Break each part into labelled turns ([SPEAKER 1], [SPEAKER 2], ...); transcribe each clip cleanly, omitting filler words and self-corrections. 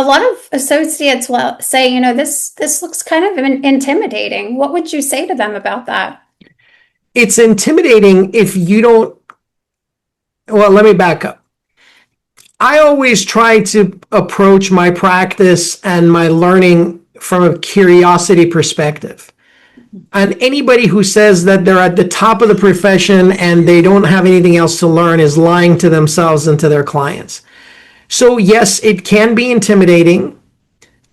[SPEAKER 1] A lot of associates will say, this looks kind of intimidating. What would you say to them about that?
[SPEAKER 2] It's intimidating if you don't. Well, let me back up. I always try to approach my practice and my learning from a curiosity perspective. And anybody who says that they're at the top of the profession and they don't have anything else to learn is lying to themselves and to their clients. So yes, it can be intimidating,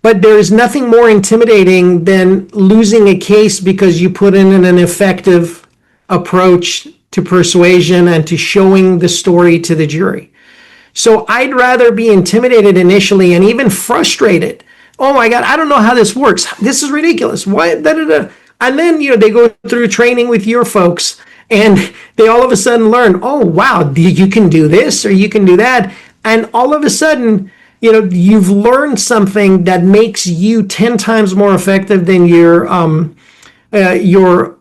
[SPEAKER 2] but there is nothing more intimidating than losing a case because you put in an effective approach to persuasion and to showing the story to the jury. So I'd rather be intimidated initially and even frustrated. Oh my God, I don't know how this works. This is ridiculous. What? Da, da, da. And then, they go through training with your folks and they all of a sudden learn, oh, wow, you can do this or you can do that. And all of a sudden, you've learned something that makes you 10 times more effective than your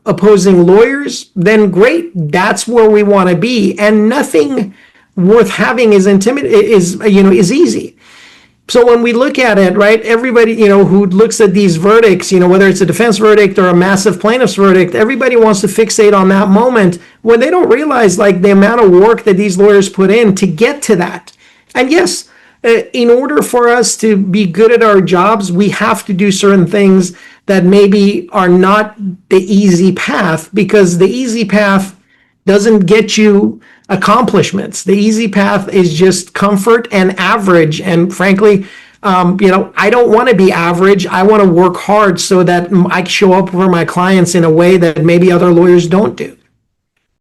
[SPEAKER 2] opposing lawyers. Then great, that's where we want to be. And nothing worth having is easy. So when we look at it, right, everybody, who looks at these verdicts, whether it's a defense verdict or a massive plaintiff's verdict, everybody wants to fixate on that moment when they don't realize like the amount of work that these lawyers put in to get to that. And yes, in order for us to be good at our jobs, we have to do certain things that maybe are not the easy path, because the easy path doesn't get you accomplishments. The easy path is just comfort and average. And frankly, I don't want to be average. I want to work hard so that I show up for my clients in a way that maybe other lawyers don't do.